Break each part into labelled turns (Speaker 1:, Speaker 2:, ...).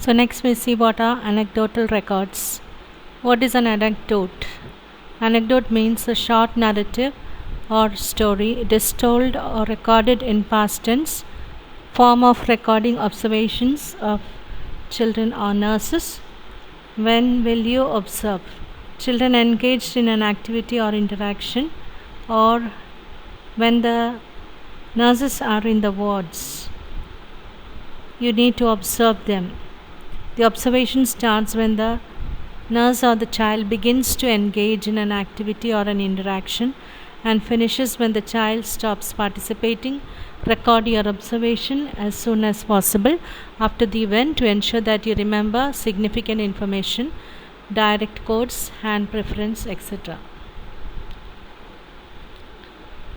Speaker 1: So next we see what are anecdotal records. What is an anecdote? Anecdote means a short narrative or story. It is told or recorded in past tense, form of recording observations of children or nurses. When will you observe? Children engaged in an activity or interaction, or when the nurses are in the wards. You need to observe them. The observation starts when the nurse or the child begins to engage in an activity or an interaction and finishes when the child stops participating. Record your observation as soon as possible after the event to ensure that you remember significant information, direct quotes, hand preference, etc.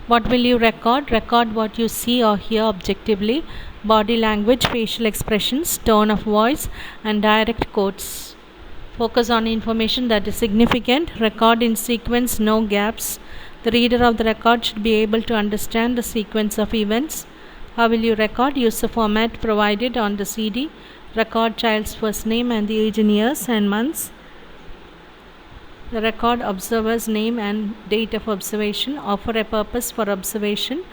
Speaker 1: What will you record? Record what you see or hear objectively, body language, facial expressions, tone of voice, and direct quotes. Focus on information that is significant. Record in sequence, no gaps. The reader of the record should be able to understand the sequence of events. How will you record? Use the format provided on the CD. Record child's first name and the age in years and months. The record observer's name and date of observation. Offer a purpose for observation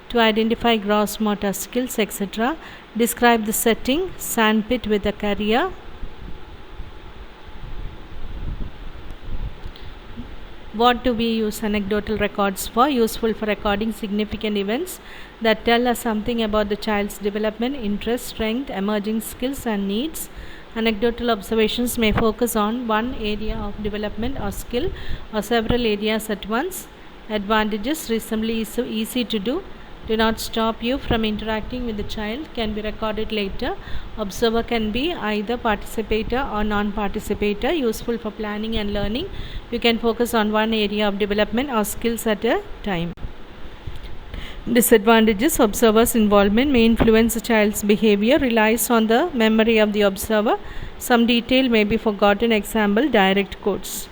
Speaker 1: to identify gross motor skills, etc. Describe the setting, sandpit with a carrier. What do we use anecdotal records for? Useful for recording significant events that tell us something about the child's development, interest, strength, emerging skills, and needs. Anecdotal observations may focus on one area of development or skill or several areas at once. Advantages: reasonably easy to do. Do not stop you from interacting with the child. Can be recorded later. Observer can be either participator or non-participator. Useful for planning and learning. You can focus on one area of development or skills at a time. Disadvantages: observer's involvement may influence the child's behavior, relies on the memory of the observer. Some detail may be forgotten. Example, direct quotes.